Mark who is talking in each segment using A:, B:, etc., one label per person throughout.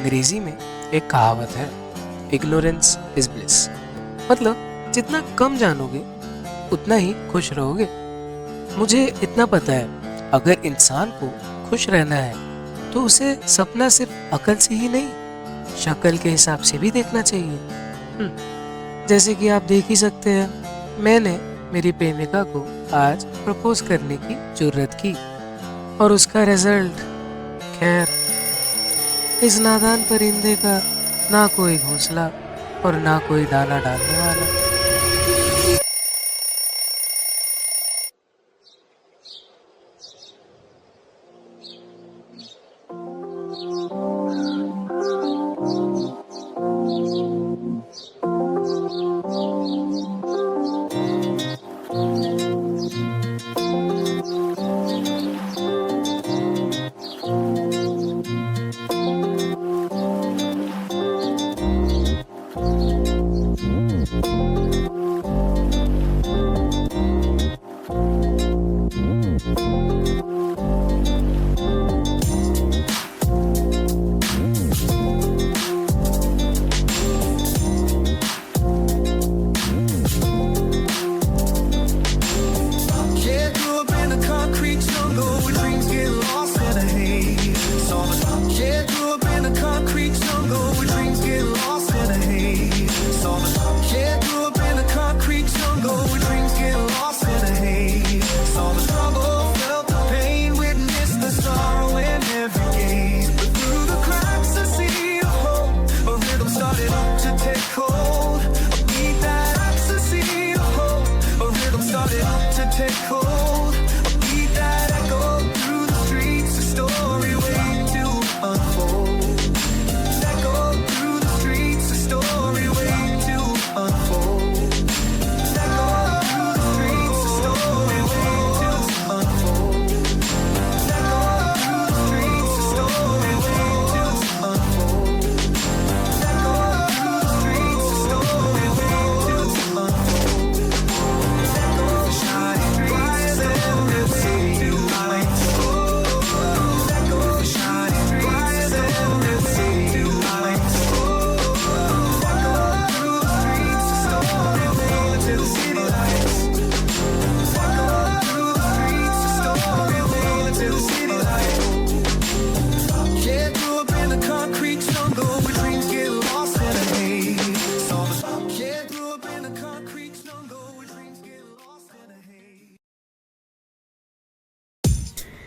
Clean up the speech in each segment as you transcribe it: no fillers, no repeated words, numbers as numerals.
A: अंग्रेजी में एक कहावत है, इग्नोरेंस इज ब्लिस। मतलब जितना कम जानोगे उतना ही खुश रहोगे। मुझे इतना पता है, अगर इंसान को खुश रहना है तो उसे सपना सिर्फ अकल से ही नहीं, शक्ल के हिसाब से भी देखना चाहिए। जैसे कि आप देख ही सकते हैं, मैंने मेरी प्रेमिका को आज प्रपोज करने की जुर्रत की और उसका रिजल्ट, खैर, इस नादान परिंदे का ना कोई घोंसला और ना कोई दाना डालने वाला।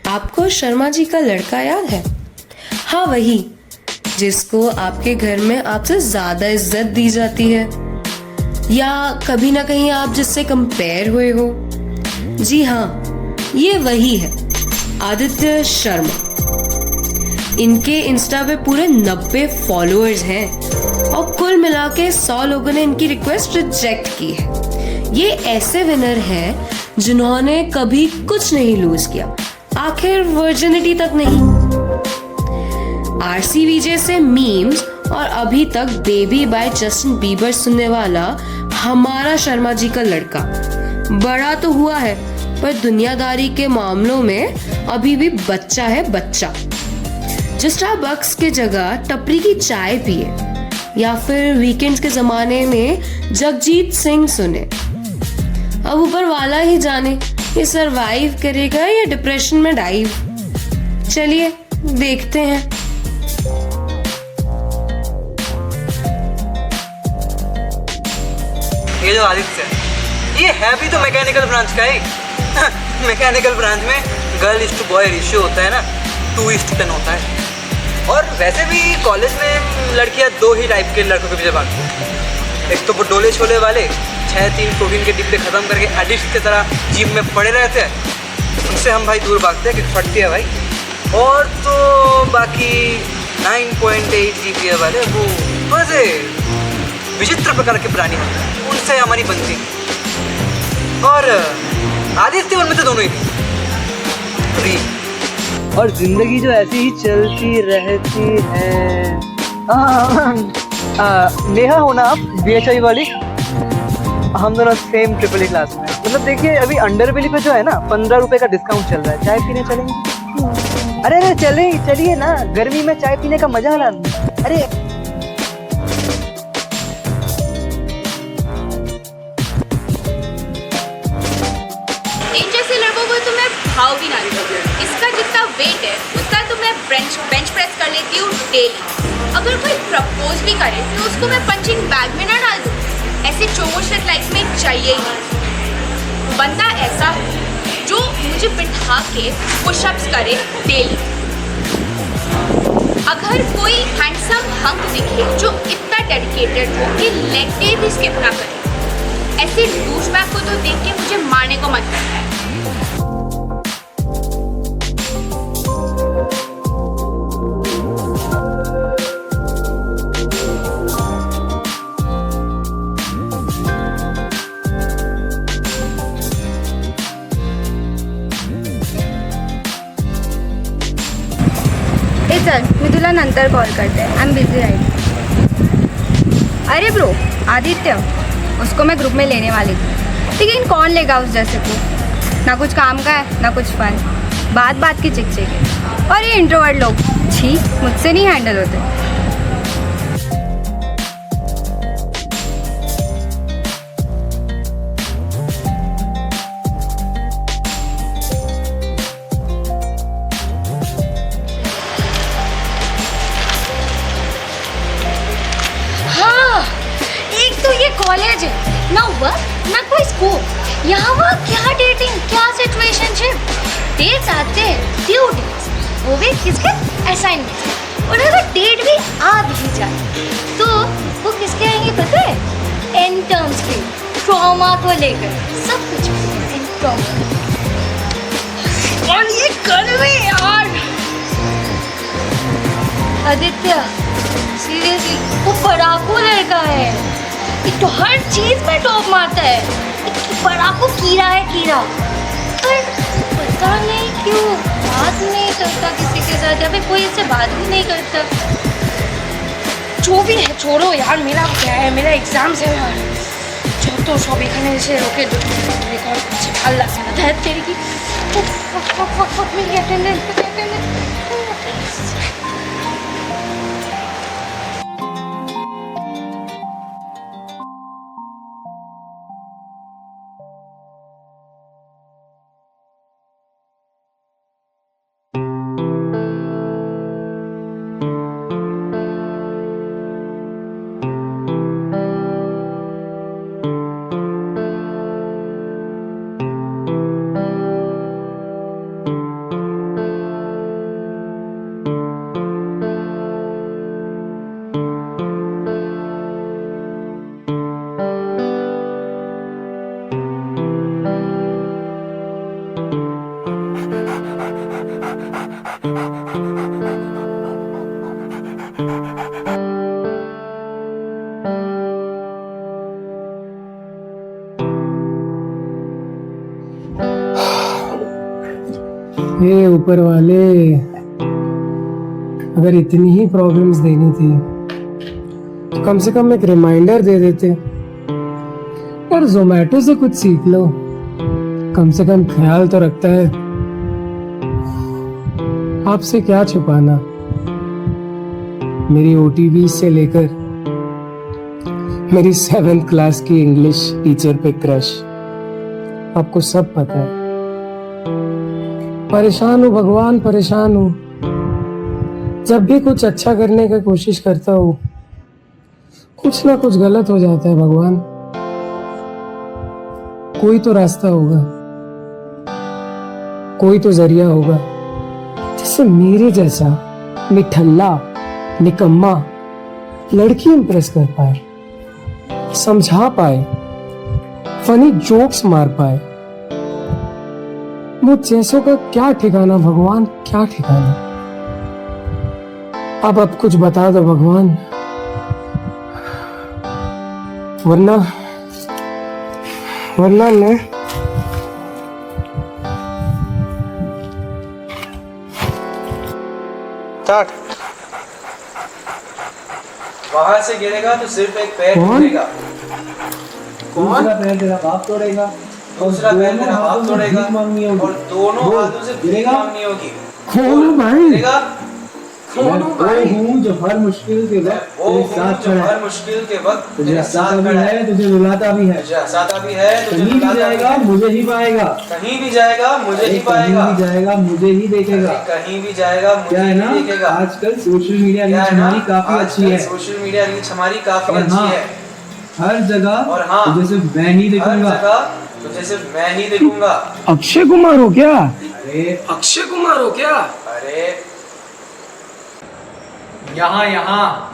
B: आपको शर्मा जी का लड़का याद है? हाँ, वही जिसको आपके घर में आपसे ज्यादा इज्जत दी जाती है, या कभी ना कहीं आप जिससे कंपेयर हुए हो। जी हाँ, ये वही है, आदित्य शर्मा। इनके इंस्टा पे पूरे 90 फॉलोअर्स हैं और कुल मिला के 100 लोगों ने इनकी रिक्वेस्ट रिजेक्ट की है। ये ऐसे विनर हैं जिन्होंने कभी कुछ नहीं लूज किया, आखिर वर्जिनिटी तक नहीं। RCVJ से मीम्स और अभी तक बेबी बाय जस्टिन बीबर सुनने वाला हमारा शर्मा जी का लड़का बड़ा तो हुआ है, पर दुनियादारी के मामलों में अभी भी बच्चा है, बच्चा। जो स्टारबक्स के जगह टपरी की चाय पिए या फिर वीकेंड्स के जमाने में जगजीत सिंह सुने। अब ऊपर वाला ही जाने ये सरवाइव करेगा या डिप्रेशन में डाइव। चलिए देखते हैं।
C: ये जो आदित्य है, ये है भी तो मैकेनिकल ब्रांच का ही। मैकेनिकल ब्रांच में girl is to boy ratio होता है ना, 2:10 होता है। और वैसे भी कॉलेज में लड़कियां 2 ही टाइप के लड़कों के पीछे भागती हैं। एक तो वो डोले छोले वाले 6-3 प्रोटीन के डिब्बे खत्म करके एडिक्ट की तरह जिम में पड़े रहते हैं, उनसे हम भाई दूर भागते हैं कि फटती है भाई। और तो बाकी 9.8 GPA वाले वो थोड़े से विचित्र प्रकार के प्राणी होते हैं, उनसे हमारी बनती है। और आदित्य उनमें तो दोनों ही थे। और जिंदगी जो ऐसी ही चलती रहती है। नेहा हो ना आप, BHI वाली? हम दोनों सेम ट्रिपल क्लास में। मतलब देखिए, अभी अंडरबेली पे जो है ना 15 रुपए का डिस्काउंट चल रहा है, चाय पीने चलेंगे? अरे चलिए ना, गर्मी में चाय पीने का मजा आ रहा है। अरे
D: इन जैसे लड़कों को तो मैं भाव भी ना दूँ। इसका जितना वेट है उतना तो मैं बेंच प्रेस कर लेती हूँ डेली। अगर कोई प्रपोज भी करे तो उसको मैं पंचिंग बैग में ना डाल दूँ। ऐसे चोमोशेट लाइफ में चाहिए ही नहीं। बंदा ऐसा जो मुझे बिठा के पुशअप्स करे डेली। अगर कोई हैंडसम हंक दिखे जो इतना डेडिकेटेड हो कि लेग डे भी स्किप ना करे, ऐसे डूशबैग को तो देख के मुझे मारने को मन करता है।
E: चल मी तुला नंतर कॉल करते आई एम बिझी राइट। अरे ब्रो आदित्य, उसको मैं ग्रुप में लेने वाली थी, लेकिन कौन लेगा उस जैसे को। ना कुछ काम का है ना कुछ फन, बात बात की चिक चिक है। और ये इंट्रोवर्ट लोग छी मुझसे नहीं हैंडल होते।
D: कॉलेज है ना, वर्क ना कोई स्कोप। यहाँ वहाँ क्या डेटिंग क्या सिचुएशनशिप। डेट्स आते हैं ड्यू डेट्स, वो भी किसके असाइनमेंट। और अगर डेट भी आ भी जाए तो वो किसके आएंगे पता है? एंड टर्म्स के, ट्रॉमा को लेकर सब कुछ एंड ट्रॉमा। और ये कर में यार आदित्य सीरियसली वो पढ़ाकू लड़का है। एक तो हर चीज में टॉप मारता है। एक पढ़ाकू कीड़ा है कीड़ा। पर पता नहीं क्यों बात नहीं करता किसी के साथ, या फिर कोई इससे बात भी नहीं करता। जो भी है छोड़ो यार, मेरा क्या है, मेरा एग्जाम्स है यार। जो तो सब एखाने এসে ওকে রেকর্ড করছে, ভালো লাগছে না। ধ্যাত তেরি কি मेरी अटेंडेंस।
A: हे ऊपर वाले, अगर इतनी ही प्रॉब्लम्स देनी थी तो कम से कम एक रिमाइंडर दे देते। और जोमेटो से कुछ सीख लो, कम से कम ख्याल तो रखता है। आपसे क्या छुपाना, मेरी ओटीवी से लेकर मेरी 7th क्लास की इंग्लिश टीचर पे क्रश, आपको सब पता है। परेशान हूँ भगवान, परेशान हूँ। जब भी कुछ अच्छा करने की कोशिश करता हूँ कुछ ना कुछ गलत हो जाता है भगवान। कोई तो रास्ता होगा, कोई तो जरिया होगा जिससे मेरे जैसा निठल्ला निकम्मा लड़की इंप्रेस कर पाए, समझा पाए, फनी जोक्स मार पाए। मुझ जैसों का क्या ठिकाना भगवान, क्या ठिकाना। अब कुछ बता दो भगवान, वरना मैं
C: स्टार्ट। वहां से गिरेगा तो सिर्फ एक पैर
A: कौन?
C: टूटेगा।
F: दूसरा पैर तेरा बाप तोड़ेगा,
C: दूसरा पैर तेरा बाप तोड़ेगा
F: भीख मांगनी होगी,
C: और दोनों हाथों से भीख
F: गिरेगा?
C: मांगनी होगी।
A: कौन है भाई?
C: गिरेगा?
F: मैं वो हूँ जो हर मुश्किल के वक्त तेरे साथ खड़ा है।
C: मुश्किल के वक्त
F: तुझे हंसाता भी है, तुझे रुलाता भी है।
C: हंसाता भी है,
F: कहीं भी जाएगा मुझे ही पाएगा,
C: कहीं भी जाएगा मुझे ही
F: कहीं भी जाएगा मुझे ही देखेगा।
C: कहीं भी जाएगा
F: क्या है ना, आजकल सोशल मीडिया रीच हमारी काफी अच्छी है।
C: सोशल मीडिया रीच हमारी काफी
F: और
C: अच्छी
F: हाँ,
C: है।
F: हर जगह
C: और हाँ,
F: तुझे सिर्फ मैं ही देखूंगा।
C: तुझे सिर्फ मैं ही देखूंगा।
F: अक्षय कुमार हो क्या?
A: अक्षय कुमार हो क्या?
C: अरे यहाँ यहाँ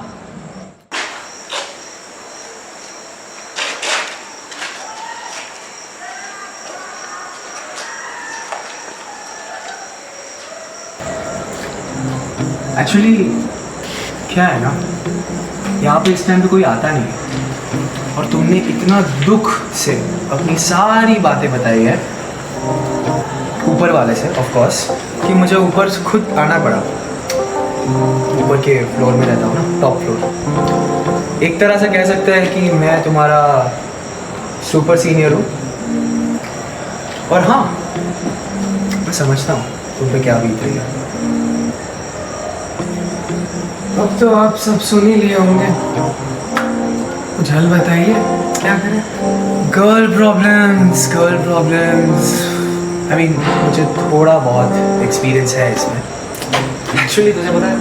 G: एक्चुअली क्या है ना, यहाँ पे इस टाइम पे कोई आता नहीं है और तुमने इतना दुख से अपनी सारी बातें बताई है ऊपर वाले से ऑफ कोर्स कि मुझे ऊपर खुद आना पड़ा। ऊपर के फ्लोर में रहता हूँ ना, टॉप फ्लोर। एक तरह से कह सकते हैं कि मैं तुम्हारा सुपर सीनियर हूँ। और हाँ, मैं समझता हूँ तुम पे क्या बीत रही है।
A: अब तो आप सब सुन ही लिए होंगे, कुछ हल बताइए, क्या करें?
G: गर्ल प्रॉब्लम्स आई मीन मुझे थोड़ा बहुत एक्सपीरियंस है इसमें। एक्चुअली तुझे पता है,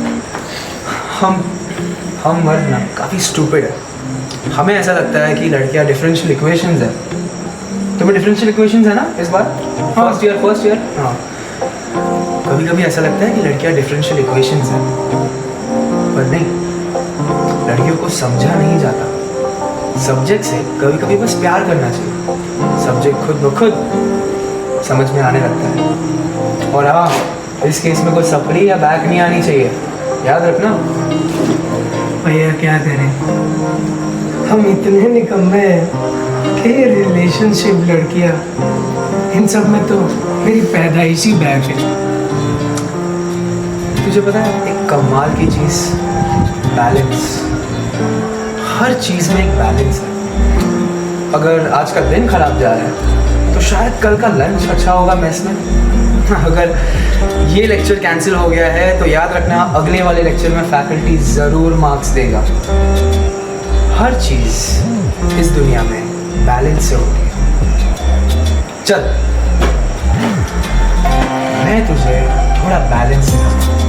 G: हम मर्द ना काफ़ी स्टूपिड है। हमें ऐसा लगता है कि लड़कियां डिफरेंशियल इक्वेशंस है। तुम्हें डिफरेंशियल इक्वेशंस है ना इस बार? फर्स्ट ईयर हाँ। कभी कभी ऐसा लगता है कि लड़कियां डिफरेंशियल इक्वेशंस है, पर नहीं, लड़कियों को समझा नहीं जाता। सब्जेक्ट से कभी कभी बस प्यार करना चाहिए, सब्जेक्ट खुद ब खुद समझ में आने लगता है। और हाँ, इस केस में कोई सपड़ी या बैक नहीं आनी चाहिए, याद रखना।
A: भैया क्या करें, हम इतने निकम्मे हैं कि रिलेशनशिप, लड़कियां, इन सब में तो मेरी पैदाइशी बैक है।
G: तुझे पता है एक कमाल की चीज़, बैलेंस। हर चीज़ में एक बैलेंस है। अगर आज का दिन खराब जा रहा है तो शायद कल का लंच अच्छा होगा मेस में। अगर ये लेक्चर कैंसिल हो गया है तो याद रखना अगले वाले लेक्चर में फैकल्टी ज़रूर मार्क्स देगा। हर चीज़ इस दुनिया में बैलेंस से होती है। चल, मैं तुझे थोड़ा बैलेंस सिखाऊंगा।